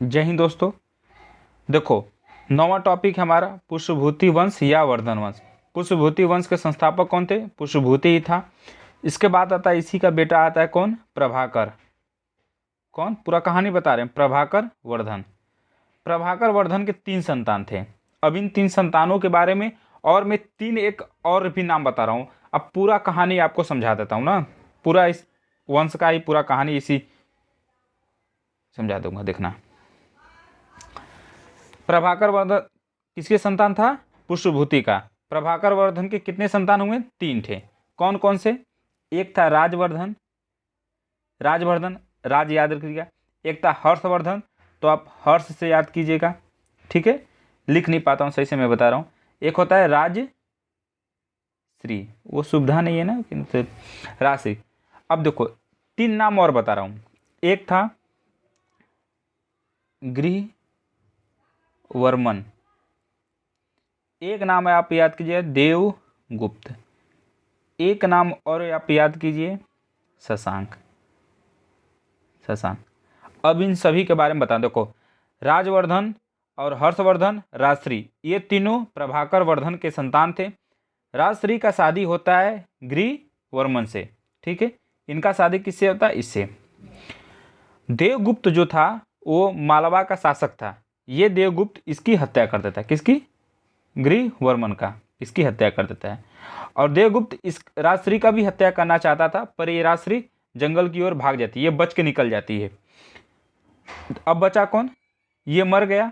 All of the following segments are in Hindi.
जय हिंद दोस्तों। देखो, नौवां टॉपिक है हमारा पुष्यभूति वंश या वर्धन वंश। पुष्यभूति वंश के संस्थापक कौन थे? पुष्यभूति ही था। इसके बाद आता है इसी का बेटा आता है कौन? प्रभाकर। कौन? पूरा कहानी बता रहे हैं। प्रभाकर वर्धन। प्रभाकर वर्धन के 3 संतान थे। अब इन 3 संतानों के बारे में और मैं 3 एक और भी नाम बता रहा हूँ। अब पूरा कहानी आपको समझा देता हूँ ना, पूरा इस वंश का ही पूरा कहानी इसी समझा दूंगा, देखना। प्रभाकर वर्धन किसके संतान था? पुष्यभूति का। प्रभाकर वर्धन के कितने संतान हुए? 3 थे। कौन कौन से? एक था राजवर्धन, राज याद रखिएगा। एक था हर्षवर्धन, तो आप हर्ष से याद कीजिएगा, ठीक है। लिख नहीं पाता हूँ सही से, मैं बता रहा हूँ। एक होता है राजश्री, वो सुविधा नहीं है ना, किंतु राशि। अब देखो 3 नाम और बता रहा हूँ। एक था गृहवर्मन, एक नाम है आप याद कीजिए देवगुप्त, एक नाम और आप याद कीजिए शशांक। अब इन सभी के बारे में बता। देखो, राजवर्धन और हर्षवर्धन, राजश्री, ये तीनों प्रभाकर वर्धन के संतान थे। राजश्री का शादी होता है गृहवर्मन से, ठीक है। इनका शादी किससे होता है? इससे। देवगुप्त जो था वो मालवा का शासक था। ये देवगुप्त इसकी हत्या कर देता है। किसकी? गृहवर्मन का, इसकी हत्या कर देता है। और देवगुप्त इस राजश्री का भी हत्या करना चाहता था, पर ये राजश्री जंगल की ओर भाग जाती है, ये बच के निकल जाती है। अब बचा कौन? ये मर गया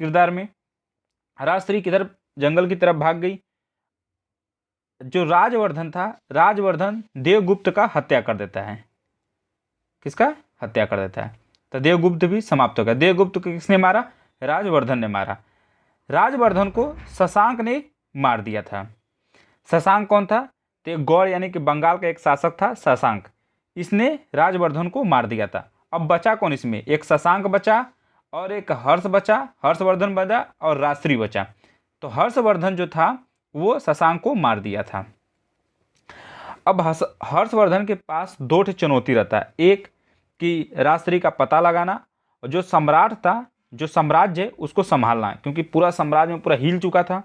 किरदार में। राजश्री किधर? जंगल की तरफ भाग गई। जो राजवर्धन था, राजवर्धन देवगुप्त का हत्या कर देता है। किसका? हत्या कर देता है। तो देवगुप्त भी समाप्त हो गया। देवगुप्त को किसने मारा? राजवर्धन ने मारा। राजवर्धन को शशांक ने मार दिया था। शशांक कौन था? तो गौड़ यानी कि बंगाल का एक शासक था शशांक, इसने राजवर्धन को मार दिया था। अब बचा कौन इसमें? एक शशांक बचा और एक हर्ष बचा, हर्षवर्धन बचा और राजश्री बचा। तो हर्षवर्धन जो था वो शशांक को मार दिया था। अब हर्षवर्धन के पास 2 चुनौती रहता है। एक कि राजश्री का पता लगाना, और जो सम्राट था, जो साम्राज्य है उसको संभालना है, क्योंकि पूरा साम्राज्य में पूरा हिल चुका था।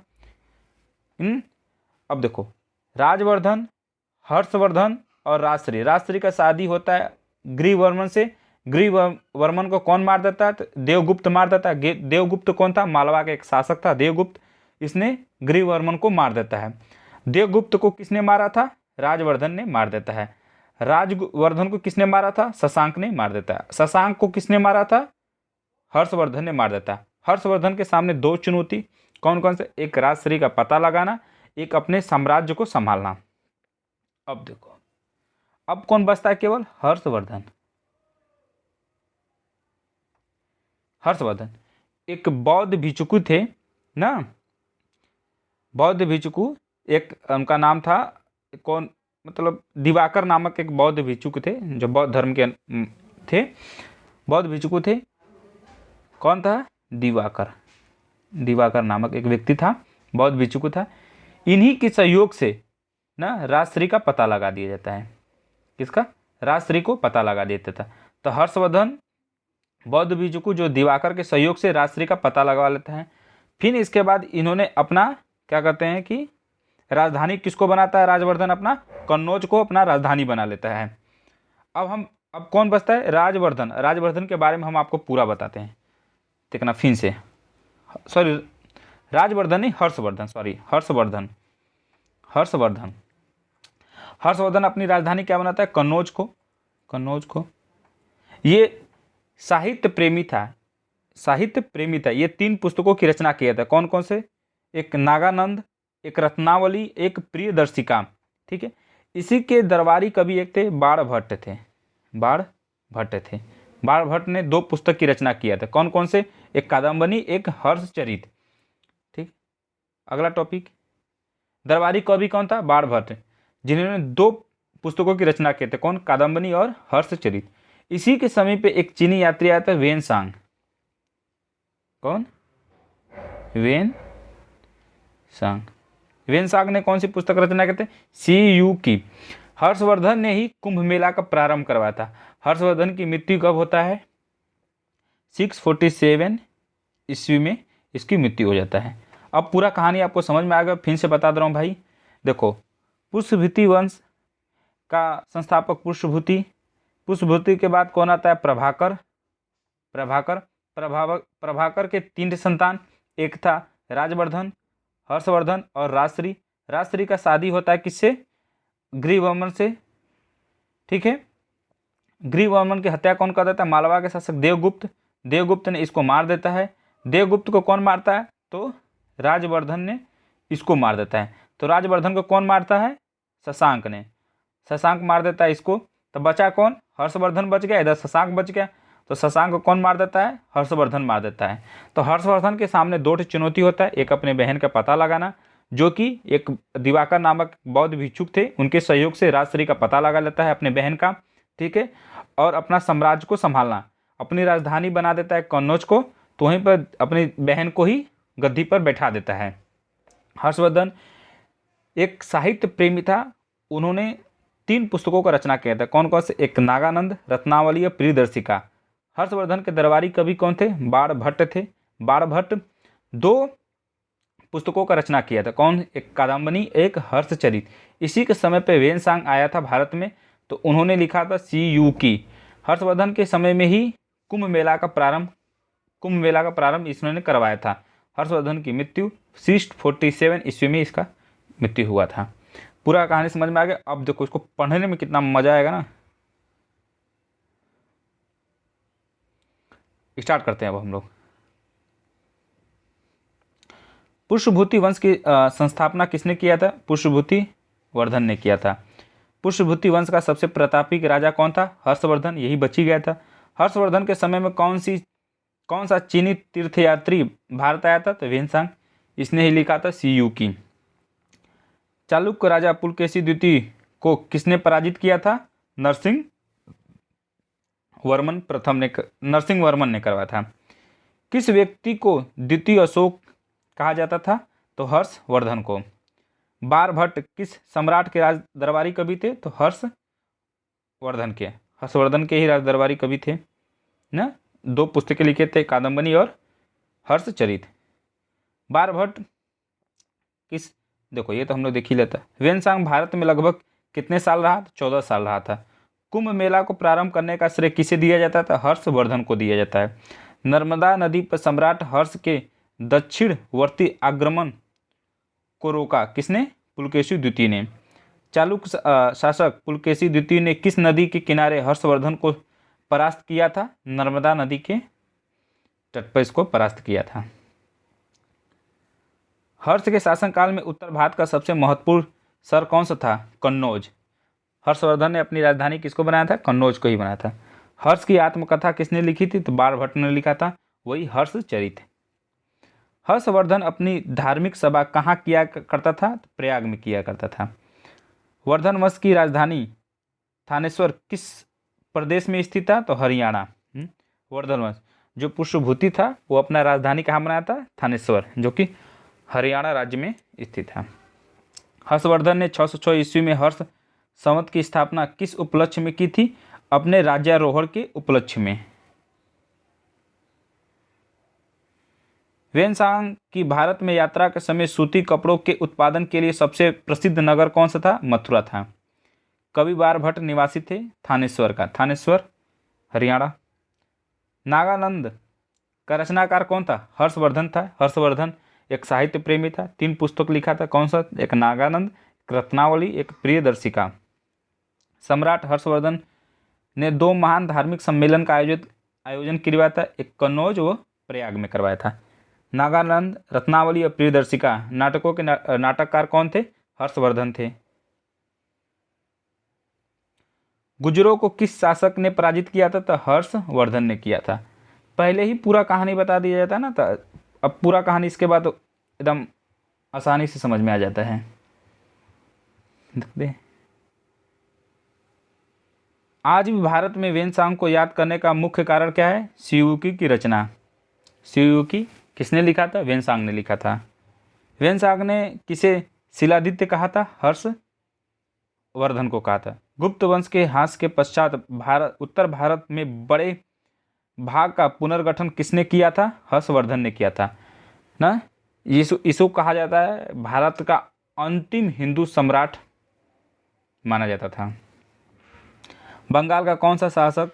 अब देखो, राजवर्धन, हर्षवर्धन और राजश्री का शादी होता है गृहवर्मन से। गृहवर्मन को कौन मार देता है? तो देवगुप्त मार देता है। देवगुप्त कौन था? मालवा का एक शासक था देवगुप्त, इसने गृहवर्मन को मार देता है। देवगुप्त को किसने मारा था? राजवर्धन ने मार देता है। राजवर्धन को किसने मारा था? शशांक ने मार देता है। शशांक को किसने मारा था? हर्षवर्धन ने मार देता है। हर्षवर्धन के सामने 2 चुनौती, कौन कौन से? एक राजश्री का पता लगाना, एक अपने साम्राज्य को संभालना। अब देखो, अब कौन बचता है? केवल हर्षवर्धन। हर्षवर्धन एक बौद्ध भिक्षुक थे ना, बौद्ध भिक्षुक, एक उनका नाम था कौन, मतलब दिवाकर नामक एक बौद्ध भिक्षुक थे, जो बौद्ध धर्म के थे। बौद्ध भिक्षुक थे। कौन था? दिवाकर नामक एक व्यक्ति था, बौद्ध भिक्षुक था। इन्हीं के सहयोग से ना राजश्री का पता लगा दिया जाता है। किसका? राजश्री को पता लगा देता था। तो हर्षवर्धन बौद्ध भिक्षुक जो दिवाकर के सहयोग से राजश्री का पता लगा लेता है। फिर इसके बाद इन्होंने अपना क्या करते हैं कि राजधानी किसको बनाता है? राजवर्धन अपना कन्नौज को अपना राजधानी बना लेता है। अब कौन बचता है? राजवर्धन। राजवर्धन के बारे में हम आपको पूरा बताते हैं, देखना फिर से। सॉरी, राजवर्धन नहीं, हर्षवर्धन, सॉरी, हर्षवर्धन अपनी राजधानी क्या बनाता है? कन्नौज को। ये साहित्य प्रेमी था। ये 3 पुस्तकों की रचना किया था। कौन कौन से? एक नागानंद, एक रत्नावली, एक प्रियदर्शिका, ठीक है। इसी के दरबारी कवि एक थे बाणभट्ट थे। बाणभट्ट ने 2 पुस्तक की रचना किया था। कौन कौन से? एक कादम्बनी, एक हर्षचरित, ठीक। अगला टॉपिक, दरबारी कवि कौन था? बाणभट्ट, जिन्होंने 2 पुस्तकों की रचना किए थे। कौन? कादम्बनी और हर्षचरित। इसी के समय पे एक चीनी यात्री आया था वेनसांग। कौन? वेनसांग ने कौन सी पुस्तक रचना की थी? CU की। हर्षवर्धन ने ही कुंभ मेला का प्रारंभ करवाया था। हर्षवर्धन की मृत्यु कब होता है? 647 ईस्वी में इसकी मृत्यु हो जाता है। अब पूरा कहानी आपको समझ में आ गया, फिर से बता दे रहा हूँ भाई। देखो, पुष्यभूति वंश का संस्थापक पुष्यभूति के बाद कौन आता है? प्रभाकर के 3 संतान, एक था राजवर्धन, हर्षवर्धन और राजश्री। राजश्री का शादी होता है किससे? ग्रीवर्मन से। ठीक है, ग्रीवर्मन की हत्या कौन कर देता है? मालवा के शासक देवगुप्त ने इसको मार देता है। देवगुप्त को कौन मारता है? तो राजवर्धन ने इसको मार देता है। तो राजवर्धन को कौन मारता है? शशांक मार देता है इसको। तो बचा कौन? हर्षवर्धन बच गया, इधर शशांक बच गया। तो शशांक को कौन मार देता है? हर्षवर्धन मार देता है। तो हर्षवर्धन के सामने 2 चुनौती होता है, एक अपने बहन का पता लगाना, जो कि एक दिवाकर नामक बौद्ध भिक्षुक थे, उनके सहयोग से राजश्री का पता लगा लेता है अपने बहन का। ठीक है, और अपना साम्राज्य को संभालना, अपनी राजधानी बना देता है कन्नौज को, तो वहीं पर अपनी बहन को ही गद्दी पर बैठा देता है। हर्षवर्धन एक साहित्य प्रेमी था, उन्होंने 3 पुस्तकों का रचना किया था। कौन कौन से? एक नागानंद, रत्नावली और प्रियदर्शिका। हर्षवर्धन के दरबारी कवि कौन थे? बाणभट्ट थे। बाणभट्ट 2 पुस्तकों का रचना किया था। कौन? एक कादम्बनी, एक हर्षचरित। इसी के समय पे वेनसांग आया था भारत में, तो उन्होंने लिखा था सीयूकी। हर्षवर्धन के समय में ही कुंभ मेला का प्रारंभ इसने करवाया था। हर्षवर्धन की मृत्यु 647 ईस्वी में इसका मृत्यु हुआ था। पूरा कहानी समझ में आ गया। अब देखो, इसको पढ़ने में कितना मजा आएगा ना। स्टार्ट करते हैं अब हम लोग। पुष्यभूति वंश की संस्थापना किसने किया था? पुष्यभूति वर्धन ने किया था। पुष्यभूति वंश का सबसे प्रतापी राजा कौन था? हर्षवर्धन, यही बची गया था। हर्षवर्धन के समय में कौन सा चीनी तीर्थयात्री भारत आया था? तो वेनसांग, इसने ही लिखा था सीयूकी। चालुक्य राजा पुलकेशी द्वितीय को किसने पराजित किया था? नरसिंह वर्मन ने करवाया था। किस व्यक्ति को द्वितीय अशोक कहा जाता था? तो हर्षवर्धन को। बाणभट्ट किस सम्राट के राज दरबारी कवि थे? तो हर्षवर्धन के ही राज दरबारी कवि थे ना। 2 पुस्तकें लिखे थे, कादम्बनी और हर्षचरित। बाणभट्ट किस, देखो ये तो हम लोग देख ही लेता। वेनसांग भारत में लगभग कितने साल रहा? 14 साल रहा था। कुंभ मेला को प्रारंभ करने का श्रेय किसे दिया जाता था? हर्षवर्धन को दिया जाता है। नर्मदा नदी पर सम्राट हर्ष के दक्षिणवर्ती आक्रमण को रोका किसने? पुलकेशी द्वितीय ने। चालुक्य शासक पुलकेशी द्वितीय ने किस नदी के किनारे हर्षवर्धन को परास्त किया था? नर्मदा नदी के तट पर इसको परास्त किया था। हर्ष के शासनकाल में उत्तर भारत का सबसे महत्वपूर्ण शहर कौन सा था? कन्नौज। हर्षवर्धन ने अपनी राजधानी किसको बनाया था? कन्नौज को ही बनाया था। हर्ष की आत्मकथा किसने लिखी थी? तो बाणभट्ट ने लिखा था, वही हर्षचरित। हर्षवर्धन अपनी धार्मिक सभा कहाँ किया करता था? तो प्रयाग में किया करता था। वर्धन वंश की राजधानी थानेश्वर किस प्रदेश में स्थित था? तो हरियाणा। वर्धन वंश जो पुष्यभूति था, वो अपना राजधानी कहाँ बनाया था? थानेश्वर, जो कि हरियाणा राज्य में स्थित है। हर्षवर्धन ने 606 ईस्वी में हर्ष संवत की स्थापना किस उपलक्ष्य में की थी? अपने राज्यारोहण के उपलक्ष्य में। वेनसांग की भारत में यात्रा के समय सूती कपड़ों के उत्पादन के लिए सबसे प्रसिद्ध नगर कौन सा था? मथुरा था। कवि बाणभट्ट निवासी थे थानेश्वर का। थानेश्वर हरियाणा। नागानंद का रचनाकार कौन था? हर्षवर्धन था। हर्षवर्धन एक साहित्य प्रेमी था, 3 पुस्तक लिखा था। कौन सा? एक नागानंद, एक रत्नावली, एक प्रियदर्शिका। सम्राट हर्षवर्धन ने 2 महान धार्मिक सम्मेलन का आयोजन करवाया था, एक कन्नौज व प्रयाग में करवाया था। नागानंद, रत्नावली और प्रियदर्शिका नाटकों के नाटककार कौन थे? हर्षवर्धन थे। गुजरों को किस शासक ने पराजित किया था? तो हर्षवर्धन ने किया था। पहले ही पूरा कहानी बता दिया जाता ना, तो अब पूरा कहानी इसके बाद एकदम आसानी से समझ में आ जाता है। देखते, आज भी भारत में वेनसांग को याद करने का मुख्य कारण क्या है? सीयूकी की रचना। सीयूकी किसने लिखा था? वेनसांग ने लिखा था। वेनसांग ने किसे शिलादित्य कहा था? हर्षवर्धन को कहा था। गुप्त वंश के ह्रास के पश्चात उत्तर भारत में भाग का पुनर्गठन किसने किया था? हर्षवर्धन ने किया था ना। इसको कहा जाता है भारत का अंतिम हिंदू सम्राट माना जाता था। बंगाल का कौन सा शासक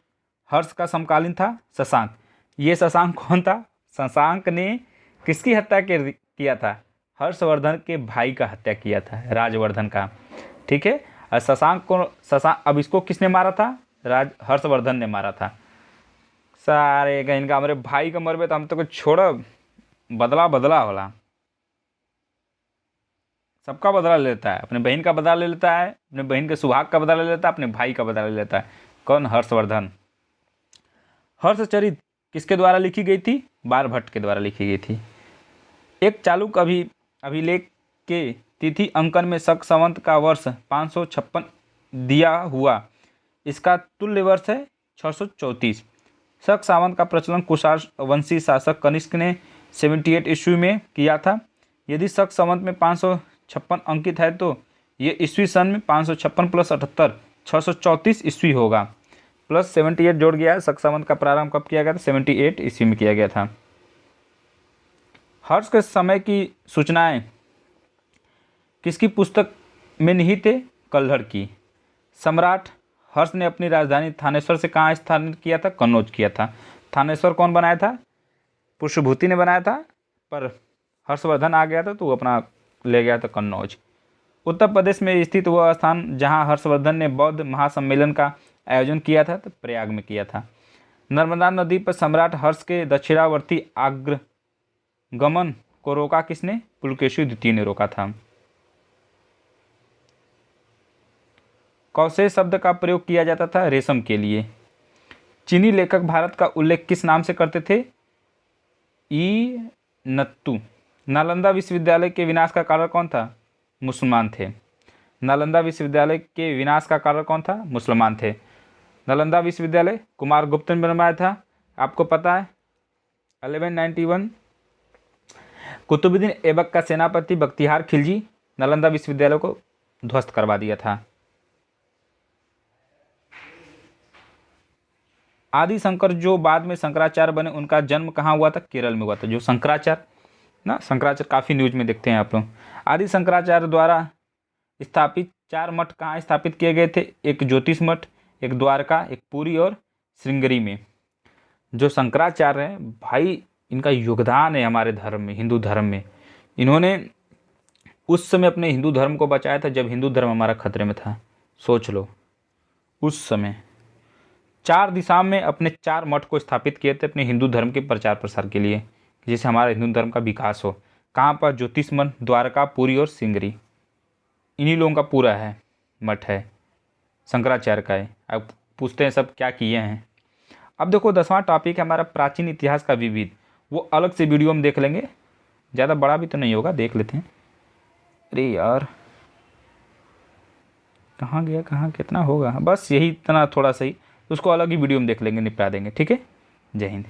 हर्ष का समकालीन था? शशांक। ये शशांक कौन था? शशांक ने किसकी हत्या किया था? हर्षवर्धन के भाई का हत्या किया था, राजवर्धन का। ठीक है। और शशांक अब इसको किसने मारा था? हर्षवर्धन ने मारा था। सारे इनका हमारे भाई का मरबे तो हम तो कुछ छोड़ो, बदला होला। सबका बदला ले लेता है, अपने बहन का बदला ले लेता है, अपने बहन के सुहाग का बदला ले लेता है, अपने भाई का बदला ले लेता है। कौन? हर्षवर्धन। हर्षचरित किसके द्वारा लिखी गई थी? बाणभट्ट के द्वारा लिखी गई थी। एक चालुक्य अभिलेख के तिथि अंकन में शक संवत का वर्ष 556 दिया हुआ, इसका तुल्य वर्ष है 634। शक संवत का प्रचलन कुषाण वंशी शासक कनिष्क ने 78 ईस्वी में किया था। यदि शक संवत में 556 अंकित है तो ये ईस्वी सन में 556 प्लस 78 634 ईस्वी होगा, प्लस 78 जोड़ गया है। शक संवत का प्रारंभ कब किया गया था? 78 ईस्वी में किया गया था। हर्ष के समय की सूचनाएं किसकी पुस्तक में निहित है? कल्हड़ की। सम्राट हर्ष ने अपनी राजधानी थानेश्वर से कहाँ स्थानांतरित किया था? कन्नौज किया था। थानेश्वर कौन बनाया था? पुष्यभूति ने बनाया था, पर हर्षवर्धन आ गया था तो वो अपना ले गया था कन्नौज। उत्तर प्रदेश में स्थित वह स्थान जहाँ हर्षवर्धन ने बौद्ध महासम्मेलन का आयोजन किया था तो प्रयाग में किया था। नर्मदा नदी पर सम्राट हर्ष के दक्षिणावर्ती आगमन को रोका किसने? पुलकेशी द्वितीय ने रोका था। कौशे शब्द का प्रयोग किया जाता था रेशम के लिए। चीनी लेखक भारत का उल्लेख किस नाम से करते थे? ई नत्तू। नालंदा विश्वविद्यालय के विनाश का कारण कौन था? मुसलमान थे। नालंदा विश्वविद्यालय के विनाश का कारण कौन था? मुसलमान थे। नालंदा विश्वविद्यालय कुमारगुप्त ने बनवाया था, आपको पता है। 1191 कुतुबुद्दीन ऐबक का सेनापति बख्तियार खिलजी नालंदा विश्वविद्यालय को ध्वस्त करवा दिया था। आदि शंकर जो बाद में शंकराचार्य बने, उनका जन्म कहाँ हुआ था? केरल में हुआ था। जो शंकराचार्य ना, शंकराचार्य काफ़ी न्यूज में देखते हैं आप लोग। आदि शंकराचार्य द्वारा स्थापित 4 मठ कहाँ स्थापित किए गए थे? एक ज्योतिष मठ, एक द्वारका, एक पुरी और श्रृंगेरी में। जो शंकराचार्य हैं भाई, इनका योगदान है हमारे धर्म में, हिंदू धर्म में। इन्होंने उस समय अपने हिंदू धर्म को बचाया था जब हिंदू धर्म हमारा खतरे में था। सोच लो, उस समय 4 दिशा में अपने 4 मठ को स्थापित किए थे अपने हिंदू धर्म के प्रचार प्रसार के लिए, जिससे हमारा हिंदू धर्म का विकास हो। कहाँ पर? ज्योतिष मठ, द्वारका, पुरी और श्रृंगेरी। इन्हीं लोगों का पूरा है मठ है, शंकराचार्य का है। अब पूछते हैं सब क्या किए हैं। अब देखो 10वां टॉपिक है हमारा प्राचीन इतिहास का विविध। वो अलग से वीडियो में देख लेंगे, ज़्यादा बड़ा भी तो नहीं होगा, देख लेते हैं। अरे यार कहाँ गया, कहाँ कितना होगा? बस यही इतना थोड़ा सही, उसको अलग ही वीडियो में देख लेंगे, निपटा देंगे। ठीक है। जय हिंद।